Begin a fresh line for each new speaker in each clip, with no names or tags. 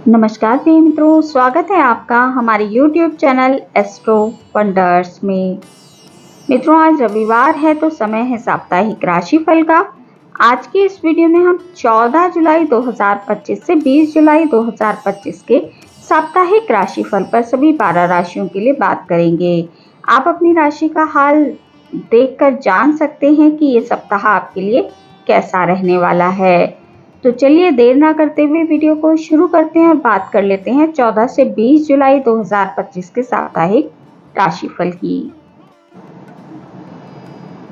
नमस्कार प्रिय मित्रों, स्वागत है आपका हमारे YouTube चैनल एस्ट्रो वंडर्स में। मित्रों, आज रविवार है तो समय है साप्ताहिक राशिफल का। आज की इस वीडियो में हम 14 जुलाई 2025 से 20 जुलाई 2025 के साप्ताहिक राशिफल पर सभी 12 राशियों के लिए बात करेंगे। आप अपनी राशि का हाल देखकर जान सकते हैं कि ये सप्ताह आपके लिए कैसा रहने वाला है। तो चलिए देर ना करते हुए वीडियो को शुरू करते हैं और बात कर लेते हैं 14 से 20 जुलाई 2025 के साप्ताहिक राशिफल की।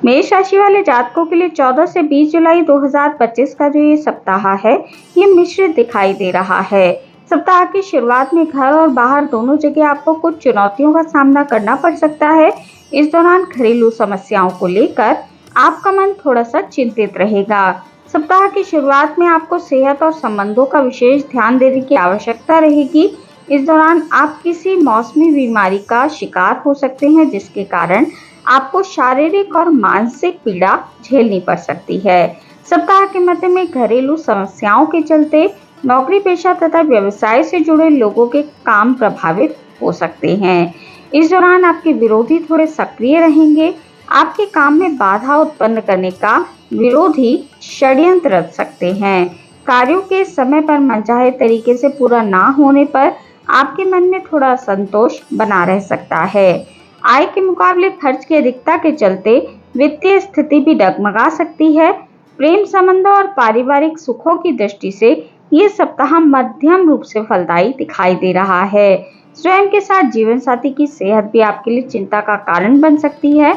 मेष राशि वाले जातकों के लिए 14 से 20 जुलाई 2025 का जो ये सप्ताह है, ये मिश्रित दिखाई दे रहा है। सप्ताह की शुरुआत में घर और बाहर दोनों जगह आपको कुछ चुनौतियों का सामना करना पड़ सकता है। इस दौरान घरेलू समस्याओं को लेकर आपका मन थोड़ा सा चिंतित रहेगा। सप्ताह की शुरुआत में आपको सेहत और संबंधों का विशेष ध्यान देने की आवश्यकता रहेगी। इस दौरान आप किसी मौसमी बीमारी का शिकार हो सकते हैं, जिसके कारण आपको शारीरिक और मानसिक पीड़ा झेलनी पड़ सकती है। सप्ताह के मध्य में घरेलू समस्याओं के चलते नौकरी पेशा तथा व्यवसाय से जुड़े लोगों के काम प्रभावित हो सकते हैं। इस दौरान आपके विरोधी थोड़े सक्रिय रहेंगे। आपके काम में बाधा उत्पन्न करने का विरोधी षड्यंत्र रच सकते हैं। कार्यों के समय पर मनचाहे तरीके से पूरा ना होने पर आपके मन में थोड़ा असंतोष बना रह सकता है। आय के मुकाबले खर्च की अधिकता के चलते वित्तीय स्थिति भी डगमगा सकती है। प्रेम संबंधों और पारिवारिक सुखों की दृष्टि से ये सप्ताह मध्यम रूप से फलदायी दिखाई दे रहा है। स्वयं के साथ जीवन साथी की सेहत भी आपके लिए चिंता का कारण बन सकती है।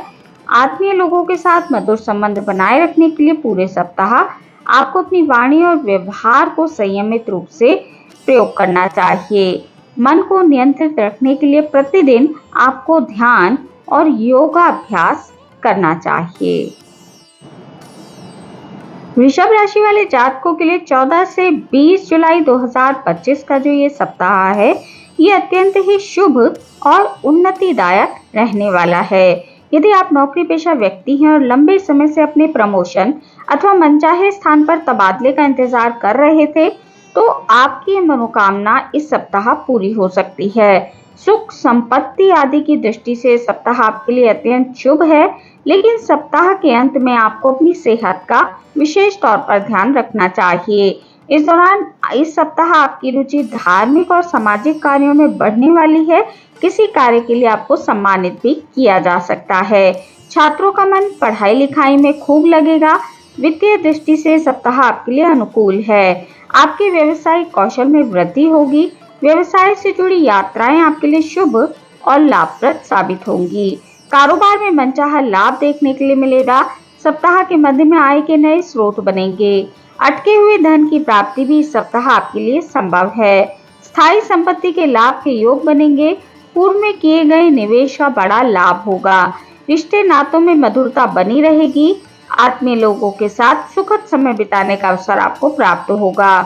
आत्मीय लोगों के साथ मधुर संबंध बनाए रखने के लिए पूरे सप्ताह आपको अपनी वाणी और व्यवहार को संयमित रूप से प्रयोग करना चाहिए। मन को नियंत्रित रखने के लिए प्रतिदिन आपको ध्यान और योगाभ्यास करना चाहिए। वृषभ राशि वाले जातकों के लिए 14 से 20 जुलाई 2025 का जो ये सप्ताह है, ये अत्यंत ही शुभ और उन्नतिदायक रहने वाला है। यदि आप नौकरी पेशा व्यक्ति हैं और लंबे समय से अपने प्रमोशन अथवा मनचाहे स्थान पर तबादले का इंतजार कर रहे थे, तो आपकी मनोकामना इस सप्ताह पूरी हो सकती है। सुख संपत्ति आदि की दृष्टि से सप्ताह आपके लिए अत्यंत शुभ है, लेकिन सप्ताह के अंत में आपको अपनी सेहत का विशेष तौर पर ध्यान रखना चाहिए। इस दौरान इस सप्ताह आपकी रुचि धार्मिक और सामाजिक कार्यों में बढ़ने वाली है। किसी कार्य के लिए आपको सम्मानित भी किया जा सकता है। छात्रों का मन पढ़ाई लिखाई में खूब लगेगा। वित्तीय दृष्टि से सप्ताह आपके लिए अनुकूल है। आपके व्यवसायिक कौशल में वृद्धि होगी। व्यवसाय से जुड़ी यात्राएं आपके लिए शुभ और लाभप्रद साबित होंगी। कारोबार में मनचाहा लाभ देखने के लिए मिलेगा। सप्ताह के मध्य में आय के नए स्रोत बनेंगे। अटके हुए धन की प्राप्ति भी इस सप्ताह आपके लिए संभव है। स्थायी संपत्ति के लाभ के योग बनेंगे। पूर्व में किए गए निवेश का बड़ा लाभ होगा। रिश्ते नातों में मधुरता बनी रहेगी। आत्मीय लोगों के साथ सुखद समय बिताने का अवसर आपको प्राप्त होगा।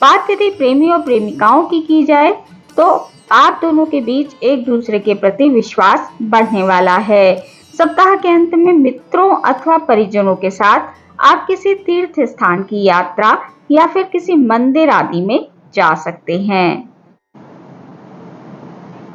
बात यदि प्रेमी और प्रेमिकाओं की जाए तो आप दोनों के बीच एक दूसरे के प्रति विश्वास बढ़ने वाला है। सप्ताह के अंत में मित्रों अथवा परिजनों के साथ आप किसी तीर्थ स्थान की यात्रा या फिर किसी मंदिर आदि में जा सकते हैं।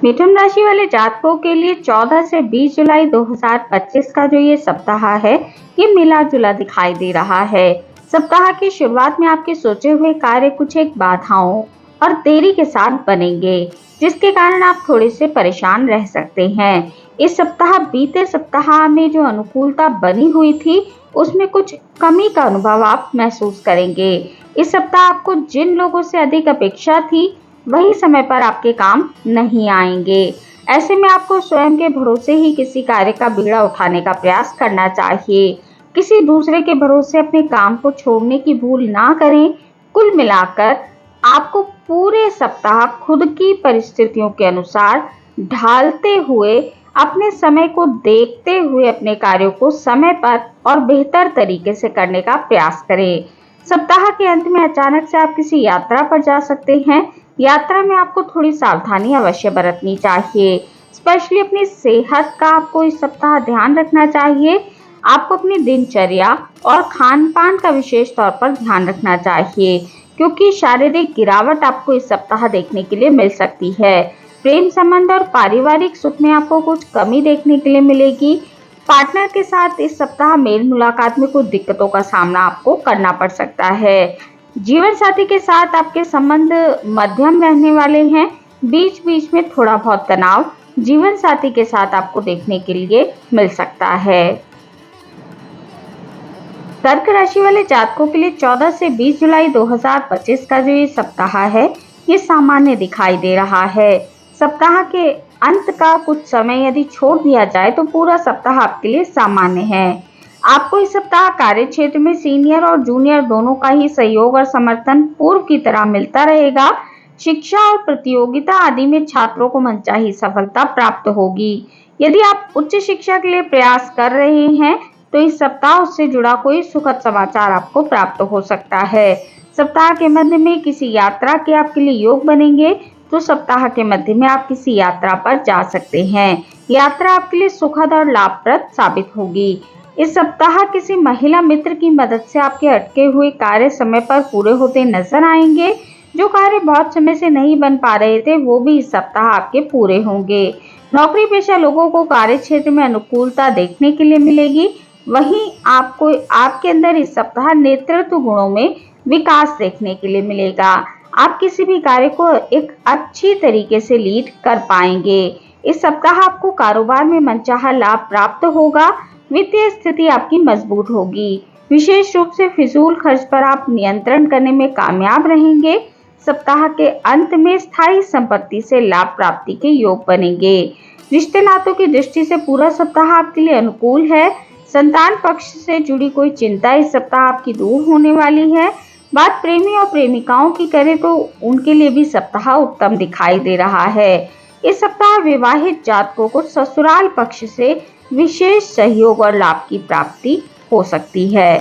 मिथुन राशि वाले जातकों के लिए 14 से 20 जुलाई 2025 का जो ये सप्ताह है, ये मिला जुला दिखाई दे रहा है। सप्ताह की शुरुआत में आपके सोचे हुए कार्य कुछ एक बाधाओं और देरी के साथ बनेंगे, जिसके कारण आप थोड़े से परेशान रह सकते हैं। इस सप्ताह बीते सप्ताह में जो अनुकूलता बनी हुई थी, उसमें कुछ कमी का अनुभव आप महसूस करेंगे। इस सप्ताह आपको जिन लोगों से अधिक अपेक्षा थी, वही समय पर आपके काम नहीं आएंगे। ऐसे में आपको स्वयं के भरोसे ही किसी कार्य का बीड़ा उठाने का प्रयास करना चाहिए। किसी दूसरे के भरोसे अपने काम को छोड़ने की भूल ना करें। कुल मिलाकर आपको पूरे सप्ताह खुद की परिस्थितियों के अनुसार ढालते हुए, अपने समय को देखते हुए अपने कार्यों को समय पर और बेहतर तरीके से करने का प्रयास करें। सप्ताह के अंत में अचानक से आप किसी यात्रा पर जा सकते हैं। यात्रा में आपको थोड़ी सावधानी अवश्य बरतनी चाहिए। स्पेशली अपनी सेहत का आपको इस सप्ताह ध्यान रखना चाहिए। आपको अपनी दिनचर्या और खान पान का विशेष तौर पर ध्यान रखना चाहिए। क्योंकि शारीरिक गिरावट आपको इस सप्ताह देखने के लिए मिल सकती है। प्रेम संबंध और पारिवारिक सुख में आपको कुछ कमी देखने के लिए मिलेगी। पार्टनर के साथ इस सप्ताह मेल मुलाकात में कुछ दिक्कतों का सामना आपको करना पड़ सकता है। जीवन साथी के साथ आपके संबंध मध्यम रहने वाले हैं। बीच बीच में थोड़ा बहुत तनाव जीवन साथी के साथ आपको देखने के लिए मिल सकता है। कर्क राशि वाले जातकों के लिए 14 से 20 जुलाई 2025 का जो ये सप्ताह है, ये सामान्य दिखाई दे रहा है। सप्ताह के अंत का कुछ समय यदि छोड़ दिया जाए तो पूरा सप्ताह आपके लिए सामान्य है। आपको इस सप्ताह कार्य क्षेत्र में सीनियर और जूनियर दोनों का ही सहयोग और समर्थन पूर्व की तरह मिलता रहेगा। शिक्षा और प्रतियोगिता आदि में छात्रों को मनचाही सफलता प्राप्त होगी। यदि आप उच्च शिक्षा के लिए प्रयास कर रहे हैं तो इस सप्ताह उससे जुड़ा कोई सुखद समाचार आपको प्राप्त हो सकता है। सप्ताह के मध्य में किसी यात्रा के आपके लिए योग बनेंगे, तो सप्ताह के मध्य में आप किसी यात्रा पर जा सकते हैं। यात्रा आपके लिए सुखद और लाभप्रद साबित होगी। इस सप्ताह किसी महिला मित्र की मदद से आपके अटके हुए कार्य समय पर पूरे होते नजर आएंगे। जो कार्य बहुत समय से नहीं बन पा रहे थे, वो भी इस सप्ताह आपके पूरे होंगे। नौकरी पेशा लोगों को कार्य क्षेत्र में अनुकूलता देखने के लिए मिलेगी। वहीं आपको आपके अंदर इस सप्ताह नेतृत्व गुणों में विकास देखने के लिए मिलेगा। आप किसी भी कार्य को एक अच्छी तरीके से लीड कर पाएंगे। इस सप्ताह आपको कारोबार में मनचाहा लाभ प्राप्त होगा। वित्तीय स्थिति आपकी मजबूत होगी। विशेष रूप से फिजूल खर्च पर आप नियंत्रण करने में कामयाब रहेंगे। सप्ताह के अंत में स्थायी संपत्ति से लाभ प्राप्ति के योग बनेंगे। रिश्ते नातों की दृष्टि से पूरा सप्ताह आपके लिए अनुकूल है। संतान पक्ष से जुड़ी कोई चिंता इस सप्ताह आपकी दूर होने वाली है। बात प्रेमी और प्रेमिकाओं की करें तो उनके लिए भी सप्ताह उत्तम दिखाई दे रहा है। इस सप्ताह विवाहित जातकों को ससुराल पक्ष से विशेष सहयोग और लाभ की प्राप्ति हो सकती है।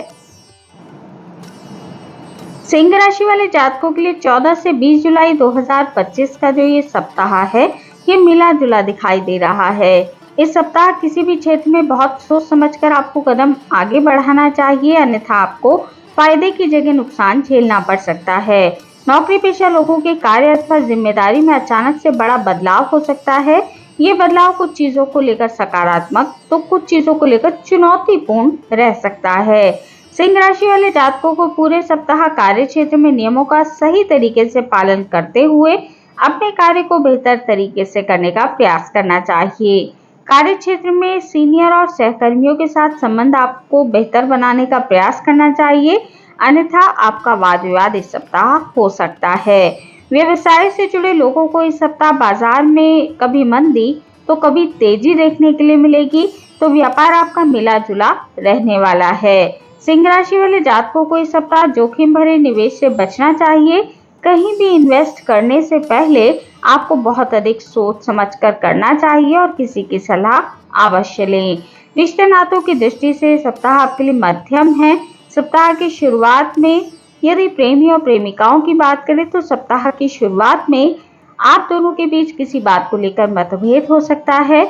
सिंह राशि वाले जातकों के लिए 14 से 20 जुलाई 2025 का जो ये सप्ताह है, ये मिला जुला दिखाई दे रहा है। इस सप्ताह किसी भी क्षेत्र में बहुत सोच समझकर आपको कदम आगे बढ़ाना चाहिए, अन्यथा आपको फायदे की जगह नुकसान झेलना पड़ सकता है। नौकरी पेशा लोगों के कार्य अथवा जिम्मेदारी में अचानक से बड़ा बदलाव हो सकता है। ये बदलाव कुछ चीजों को लेकर सकारात्मक तो कुछ चीजों को लेकर चुनौतीपूर्ण रह सकता है। सिंह राशि वाले जातकों को पूरे सप्ताह कार्य क्षेत्र में नियमों का सही तरीके से पालन करते हुए अपने कार्य को बेहतर तरीके से करने का प्रयास करना चाहिए। कार्य क्षेत्र में सीनियर और सहकर्मियों के साथ संबंध आपको बेहतर बनाने का प्रयास करना चाहिए, अन्यथा आपका वाद विवाद इस सप्ताह हो सकता है। व्यवसाय से जुड़े लोगों को इस सप्ताह बाजार में कभी मंदी तो कभी तेजी देखने के लिए मिलेगी, तो व्यापार आपका मिला जुला रहने वाला है। सिंह राशि वाले जातकों को इस सप्ताह जोखिम भरे निवेश से बचना चाहिए। कहीं भी इन्वेस्ट करने से पहले आपको बहुत अधिक सोच समझकर करना चाहिए और किसी की सलाह अवश्य लें। रिश्ते नातों की दृष्टि से सप्ताह आपके लिए मध्यम है। सप्ताह की शुरुआत में यदि प्रेमी और प्रेमिकाओं की बात करें तो सप्ताह की शुरुआत में आप दोनों के बीच किसी बात को लेकर मतभेद हो सकता है।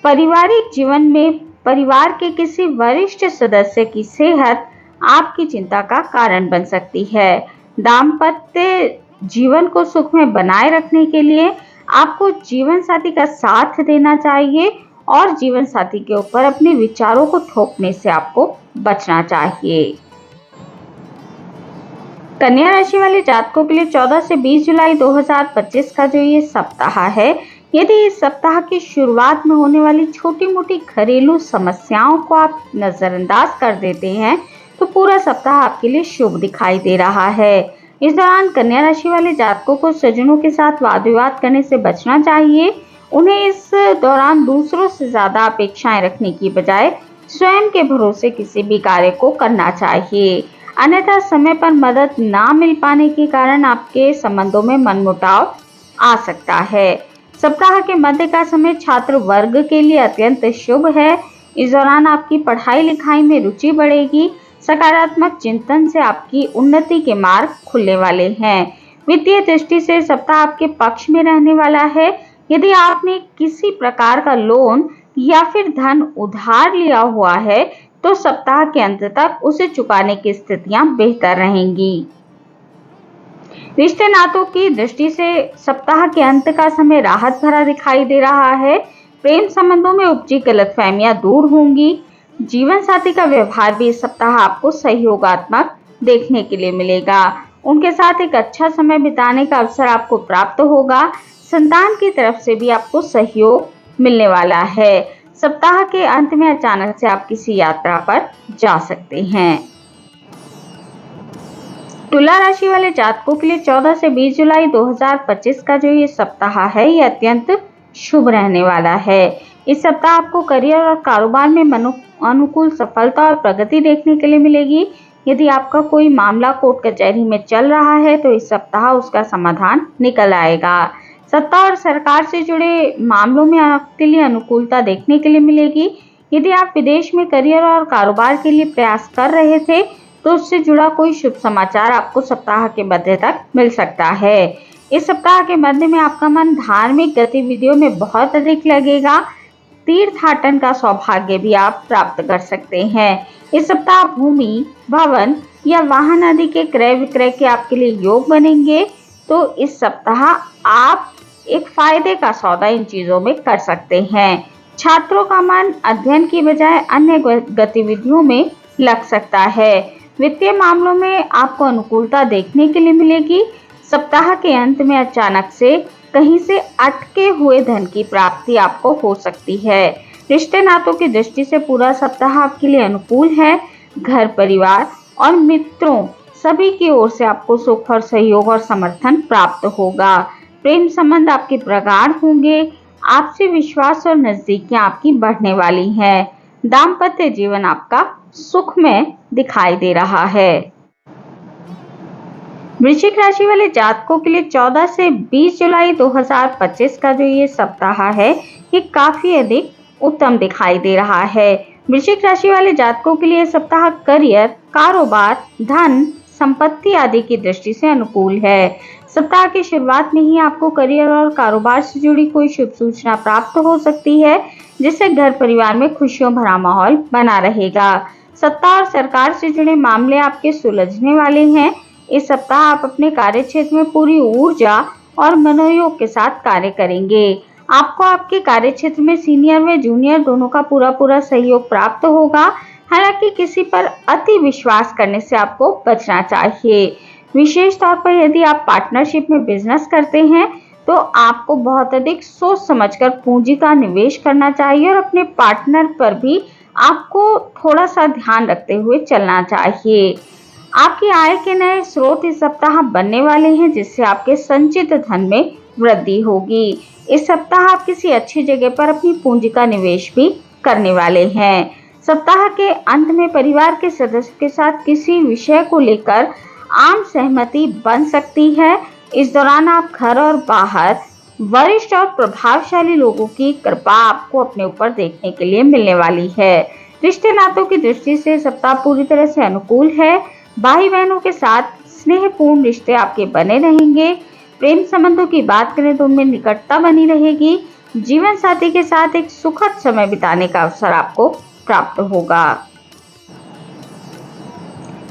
पारिवारिक जीवन में परिवार के किसी वरिष्ठ सदस्य की सेहत आपकी चिंता का कारण बन सकती है। दाम्पत्य जीवन को सुख में बनाए रखने के लिए आपको जीवन साथी का साथ देना चाहिए और जीवन साथी के ऊपर अपने विचारों को थोपने से आपको बचना चाहिए। कन्या राशि वाले जातकों के लिए 14 से 20 जुलाई 2025 का जो ये सप्ताह है, यदि इस सप्ताह की शुरुआत में होने वाली छोटी मोटी घरेलू समस्याओं को आप नजरअंदाज कर देते हैं तो पूरा सप्ताह आपके लिए शुभ दिखाई दे रहा है। इस दौरान कन्या राशि वाले जातकों को स्वजनों के साथ वाद विवाद करने से बचना चाहिए। उन्हें इस दौरान दूसरों से ज्यादा अपेक्षाएं रखने की बजाय स्वयं के भरोसे किसी भी कार्य को करना चाहिए, अन्यथा समय पर मदद ना मिल पाने के कारण आपके संबंधों में मनमुटाव आ सकता है। सप्ताह के मध्य का समय छात्र वर्ग के लिए अत्यंत शुभ है। इस दौरान आपकी पढ़ाई लिखाई में रुचि बढ़ेगी। सकारात्मक चिंतन से आपकी उन्नति के मार्ग खुलने वाले हैं। वित्तीय दृष्टि से सप्ताह आपके पक्ष में रहने वाला है। यदि आपने किसी प्रकार का लोन या फिर धन उधार लिया हुआ है तो सप्ताह के अंत तक उसे चुकाने की स्थितियां बेहतर रहेंगी। रिश्ते नातों की दृष्टि से सप्ताह के अंत का समय राहत भरा दिखाई दे रहा है। प्रेम संबंधों में उपजी गलतफहमियां दूर होंगी। जीवन साथी का व्यवहार भी इस सप्ताह आपको सहयोगात्मक देखने के लिए मिलेगा। उनके साथ एक अच्छा समय बिताने का अवसर आपको प्राप्त होगा। संतान की तरफ से भी आपको सहयोग मिलने वाला है। सप्ताह के अंत में अचानक से आप किसी यात्रा पर जा सकते हैं। तुला राशि वाले जातकों के लिए 14 से 20 जुलाई 2025 का जो ये सप्ताह है, ये अत्यंत शुभ रहने वाला है। इस सप्ताह आपको करियर और कारोबार में अनुकूल सफलता और प्रगति देखने के लिए मिलेगी। यदि आपका कोई मामला कोर्ट कचहरी में चल रहा है तो इस सप्ताह उसका समाधान निकल आएगा। सत्ता और सरकार से जुड़े मामलों में आपके लिए अनुकूलता देखने के लिए मिलेगी। यदि आप विदेश में करियर और कारोबार के लिए प्रयास कर रहे थे तो उससे जुड़ा कोई शुभ समाचार आपको सप्ताह के मध्य तक मिल सकता है। इस सप्ताह के मध्य में आपका मन धार्मिक गतिविधियों में बहुत अधिक लगेगा। तीर्थाटन का सौभाग्य भी आप प्राप्त कर सकते हैं। इस सप्ताह भूमि, भवन या वाहन आदि के क्रय विक्रय के आपके लिए योग बनेंगे। तो इस सप्ताह आप एक फायदे का सौदा इन चीजों में कर सकते हैं। छात्रों का मन अध्ययन की बजाय अन्य गतिविधियों में लग सकता है। वित्तीय मामलों में आपको अनुकूलता देखने के लिए मिलेगी। सप्ताह के अंत में अचानक से कहीं से अटके हुए धन की प्राप्ति आपको हो सकती है। रिश्ते नातों की दृष्टि से पूरा सप्ताह आपके लिए अनुकूल है। घर परिवार और मित्रों सभी की ओर से आपको सुख और सहयोग और समर्थन प्राप्त होगा। प्रेम संबंध आपके प्रगाढ़ होंगे। आपसी विश्वास और नजदीकियां आपकी बढ़ने वाली हैं। दाम्पत्य जीवन आपका सुखमय दिखाई दे रहा है। वृश्चिक राशि वाले जातकों के लिए 14 से 20 जुलाई 2025 का जो ये सप्ताह है, ये काफी अधिक उत्तम दिखाई दे रहा है। वृश्चिक राशि वाले जातकों के लिए सप्ताह करियर, कारोबार, धन, संपत्ति आदि की दृष्टि से अनुकूल है। सप्ताह की शुरुआत में ही आपको करियर और कारोबार से जुड़ी कोई शुभ सूचना प्राप्त हो सकती है, जिससे घर परिवार में खुशियों भरा माहौल बना रहेगा। सत्ता और सरकार से जुड़े मामले आपके सुलझने वाले हैं। इस सप्ताह आप अपने कार्य क्षेत्र में पूरी ऊर्जा और मनोयोग के साथ कार्य करेंगे। आपको आपके कार्य क्षेत्र में सीनियर व जूनियर दोनों का पूरा सहयोग प्राप्त होगा। हालांकि किसी पर अति विश्वास करने से आपको बचना चाहिए। विशेष तौर पर यदि आप पार्टनरशिप में बिजनेस करते हैं तो आपको बहुत अधिक सोच समझकर पूंजी का निवेश करना चाहिए और अपने पार्टनर पर भी आपको थोड़ा सा ध्यान रखते हुए चलना चाहिए। आपकी आय के नए स्रोत इस सप्ताह बनने वाले हैं, जिससे आपके संचित धन में वृद्धि होगी। इस सप्ताह आप किसी अच्छी जगह पर अपनी पूंजी का निवेश भी करने वाले हैं। सप्ताह के अंत में परिवार के सदस्य के साथ किसी विषय को लेकर आम सहमति बन सकती है। इस दौरान आप घर और बाहर वरिष्ठ और प्रभावशाली लोगों की कृपा आपको अपने ऊपर देखने के लिए मिलने वाली है। रिश्ते नातों की दृष्टि से सप्ताह पूरी तरह से अनुकूल है। भाई बहनों के साथ स्नेहपूर्ण रिश्ते आपके बने रहेंगे। प्रेम संबंधों की बात करें तो उनमें निकटता बनी रहेगी। जीवन साथी के साथ एक सुखद समय बिताने का अवसर आपको प्राप्त होगा।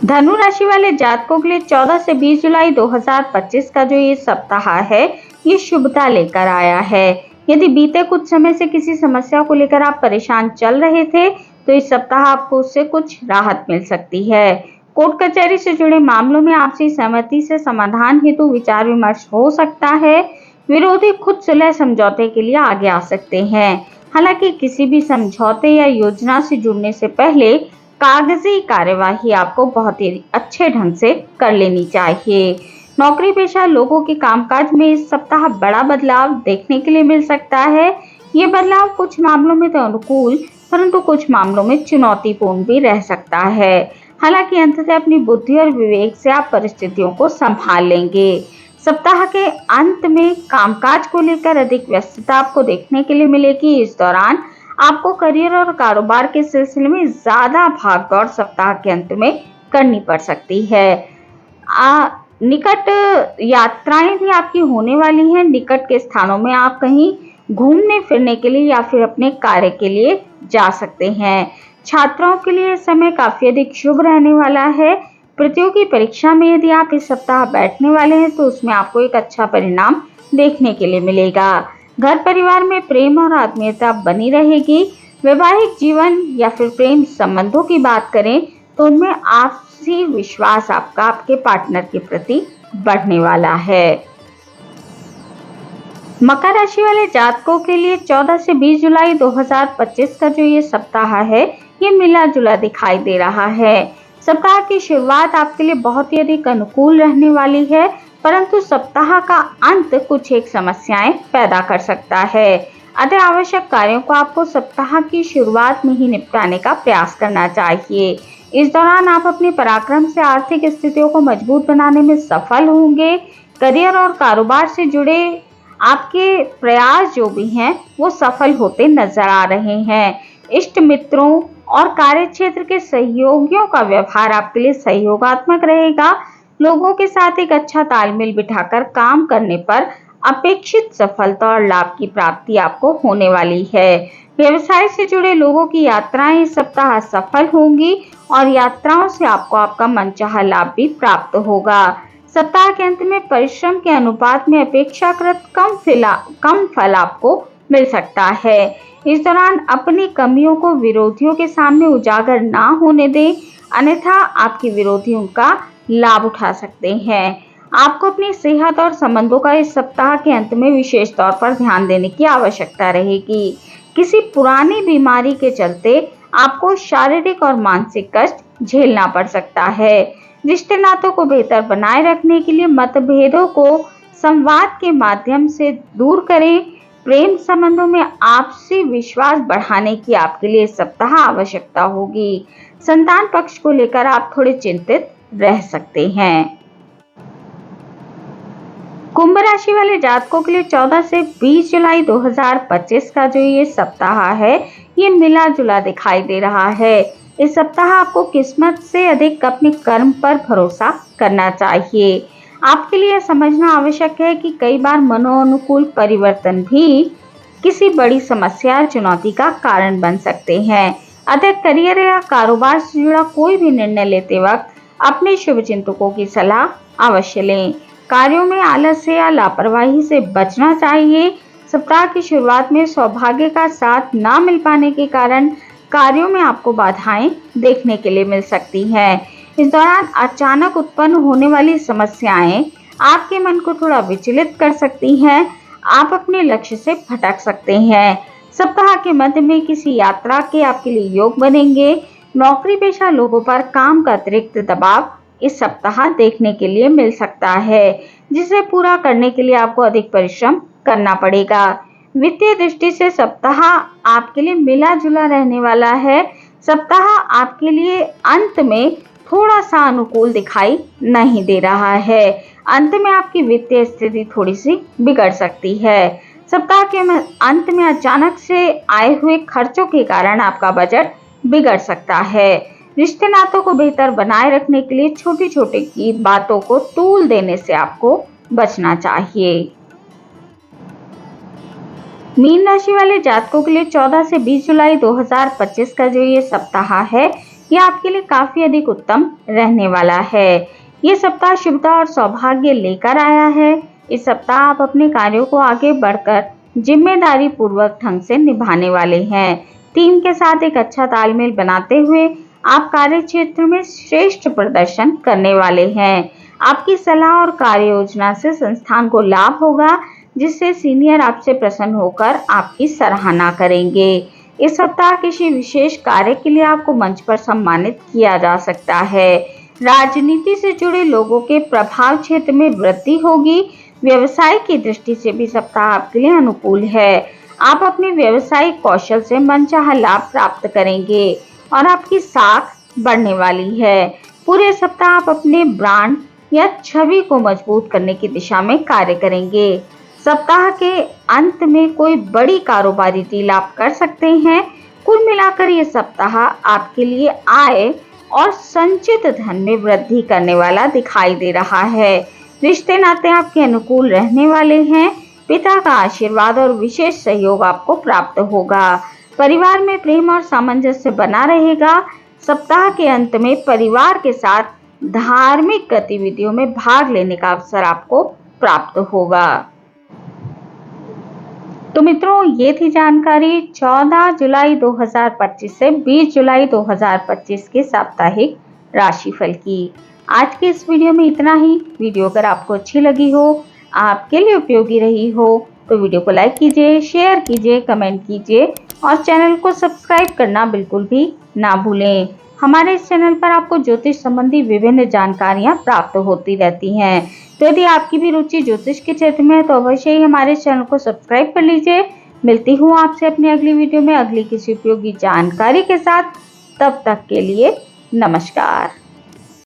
धनु राशि वाले जातकों के लिए 14 से 20 जुलाई 2025 का जो ये सप्ताह है, ये शुभता लेकर आया है। यदि बीते कुछ समय से किसी समस्या को लेकर आप परेशान चल रहे थे तो इस सप्ताह आपको उससे कुछ राहत मिल सकती है। कोर्ट कचहरी से जुड़े मामलों में आपसी सहमति से समाधान हेतु विचार विमर्श हो सकता है। विरोधी खुद सुलह समझौते के लिए आगे आ सकते हैं। हालांकि किसी भी समझौते या योजना से जुड़ने से पहले कागजी कार्यवाही आपको बहुत ही अच्छे ढंग से कर लेनी चाहिए। नौकरी पेशा लोगों के कामकाज में इस सप्ताह बड़ा बदलाव देखने के लिए मिल सकता है। ये बदलाव कुछ मामलों में तो अनुकूल, परंतु कुछ मामलों में चुनौतीपूर्ण भी रह सकता है। हालांकि अंततः अपनी बुद्धि और विवेक से आप परिस्थितियों को संभाल लेंगे। सप्ताह के अंत में कामकाज को लेकर अधिक व्यस्तता आपको देखने के लिए मिलेगी। इस दौरान आपको करियर और कारोबार के सिलसिले में ज्यादा भागदौड़ सप्ताह के अंत में करनी पड़ सकती है। निकट यात्राएं भी आपकी होने वाली हैं। निकट के स्थानों में आप कहीं घूमने फिरने के लिए या फिर अपने कार्य के लिए जा सकते हैं। छात्राओं के लिए समय काफी अधिक शुभ रहने वाला है। प्रतियोगी परीक्षा में यदि आप इस सप्ताह बैठने वाले हैं तो उसमें आपको एक अच्छा परिणाम देखने के लिए मिलेगा। घर परिवार में प्रेम और आत्मीयता बनी रहेगी। वैवाहिक जीवन या फिर प्रेम संबंधों की बात करें तो उनमें आपसी विश्वास आपका आपके पार्टनर के प्रति बढ़ने वाला है। मकर राशि वाले जातकों के लिए 14 से 20 जुलाई 2025 का जो ये सप्ताह है, ये मिला जुला दिखाई दे रहा है। सप्ताह की शुरुआत आपके लिए बहुत ही अधिक अनुकूल रहने वाली है, परंतु सप्ताह का अंत कुछ एक समस्याएं पैदा कर सकता है। अति आवश्यक कार्यों को आपको सप्ताह की शुरुआत में ही निपटाने का प्रयास करना चाहिए। इस दौरान आप अपने पराक्रम से आर्थिक स्थितियों को मजबूत बनाने में सफल होंगे। करियर और कारोबार से जुड़े आपके प्रयास जो भी हैं वो सफल होते नजर आ रहे हैं। इष्ट मित्रों और कार्यक्षेत्र के सहयोगियों का व्यवहार आपके लिए सहयोगात्मक रहेगा। लोगों के साथ एक अच्छा तालमेल बिठाकर काम करने पर अपेक्षित सफलता और लाभ की प्राप्ति आपको होने वाली है। व्यवसाय से जुड़े लोगों की यात्राएं इस सप्ताह सफल होंगी और यात्राओं से आपको आपका मनचाहा लाभ भी प्राप्त होगा। सप्ताह के अंत में परिश्रम के अनुपात में अपेक्षाकृत कम फल आपको मिल सकता है। इस दौरान अपनी कमियों को विरोधियों के सामने उजागर ना होने दें, अन्यथा आपके विरोधी उनका लाभ उठा सकते हैं। आपको अपनी सेहत और संबंधों का इस सप्ताह के अंत में विशेष तौर पर ध्यान देने की आवश्यकता रहेगी। किसी पुरानी बीमारी के चलते आपको शारीरिक और मानसिक कष्ट झेलना पड़ सकता है। रिश्ते नातों को बेहतर बनाए रखने के लिए मतभेदों को संवाद के माध्यम से दूर करें। प्रेम संबंधों में आपसी विश्वास बढ़ाने की आपके लिए सप्ताह आवश्यकता होगी। संतान पक्ष को लेकर आप थोड़े चिंतित रह सकते हैं। कुंभ राशि वाले जातकों के लिए 14 से 20 जुलाई 2025 का जो ये सप्ताह है, ये मिला जुला दिखाई दे रहा है। इस सप्ताह आपको किस्मत से अधिक अपने कर्म पर भरोसा करना चाहिए। आपके लिए समझना आवश्यक है कि कई बार मनोनुकूल परिवर्तन भी किसी बड़ी समस्या या चुनौती का कारण बन सकते हैं। अतः करियर या कारोबार से जुड़ा कोई भी निर्णय लेते वक्त अपने शुभचिंतकों की सलाह अवश्य लें। कार्यों में आलस्य या लापरवाही से बचना चाहिए। सप्ताह की शुरुआत में सौभाग्य का साथ ना मिल पाने के कारण कार्यों में आपको बाधाएं देखने के लिए मिल सकती हैं। इस दौरान अचानक उत्पन्न होने वाली समस्याएं आपके मन को थोड़ा विचलित कर सकती हैं। आप अपने लक्ष्य से भटक सकते हैं। सप्ताह के मध्य में किसी यात्रा के आपके लिए योग बनेंगे। नौकरी पेशा लोगों पर काम का अतिरिक्त दबाव इस सप्ताह देखने के लिए मिल सकता है, जिसे पूरा करने के लिए आपको अधिक परिश्रम करना पड़ेगा। वित्तीय दृष्टि से सप्ताह आपके लिए मिला जुला रहने वाला है। सप्ताह आपके लिए अंत में थोड़ा सा अनुकूल दिखाई नहीं दे रहा है। अंत में आपकी वित्तीय स्थिति थोड़ी सी बिगड़ सकती है। सप्ताह के अंत में अचानक से आए हुए खर्चों के कारण आपका बजट बिगड़ सकता है। रिश्ते नातों को बेहतर बनाए रखने के लिए छोटी छोटी की बातों को तूल देने से आपको बचना चाहिए। मीन राशि वाले जातकों के लिए 14 से 20 जुलाई 2025 का जो ये सप्ताह है, ये आपके लिए काफी अधिक उत्तम रहने वाला है। ये सप्ताह शुभता और सौभाग्य लेकर आया है। इस सप्ताह आप अपने कार्यों को आगे बढ़कर जिम्मेदारी पूर्वक ढंग से निभाने वाले हैं। टीम के साथ एक अच्छा तालमेल बनाते हुए आप कार्य क्षेत्र में श्रेष्ठ प्रदर्शन करने वाले हैं। आपकी सलाह और कार्य योजना से संस्थान को लाभ होगा, जिससे सीनियर आपसे प्रसन्न होकर आपकी सराहना करेंगे। इस सप्ताह किसी विशेष कार्य के लिए आपको मंच पर सम्मानित किया जा सकता है। राजनीति से जुड़े लोगों के प्रभाव क्षेत्र में वृद्धि होगी। व्यवसाय की दृष्टि से भी सप्ताह आपके लिए अनुकूल है। आप अपने व्यवसायिक कौशल से मनचाहा लाभ प्राप्त करेंगे और आपकी साख बढ़ने वाली है। पूरे सप्ताह आप अपने ब्रांड या छवि को मजबूत करने की दिशा में कार्य करेंगे। सप्ताह के अंत में कोई बड़ी कारोबारी डील आप कर सकते हैं। कुल मिलाकर ये सप्ताह आपके लिए आय और संचित धन में वृद्धि करने वाला दिखाई दे रहा है। रिश्ते नाते आपके अनुकूल रहने वाले हैं। पिता का आशीर्वाद और विशेष सहयोग आपको प्राप्त होगा। परिवार में प्रेम और सामंजस्य बना रहेगा। सप्ताह के अंत में परिवार के साथ धार्मिक गतिविधियों में भाग लेने का अवसर आपको प्राप्त होगा। तो मित्रों, ये थी जानकारी 14 जुलाई 2025 से 20 जुलाई 2025 के साप्ताहिक राशिफल की। आज के इस वीडियो में इतना ही। वीडियो अगर आपको अच्छी लगी हो, आपके लिए उपयोगी रही हो, तो वीडियो को लाइक कीजिए, शेयर कीजिए, कमेंट कीजिए और चैनल को सब्सक्राइब करना बिल्कुल भी ना भूलें। हमारे इस चैनल पर आपको ज्योतिष संबंधी विभिन्न जानकारियां प्राप्त होती रहती हैं। तो यदि आपकी भी रुचि ज्योतिष के क्षेत्र में है तो अवश्य ही हमारे चैनल को सब्सक्राइब कर लीजिए। मिलती हूँ आपसे अपनी अगली वीडियो में अगली किसी उपयोगी जानकारी के साथ। तब तक के लिए नमस्कार।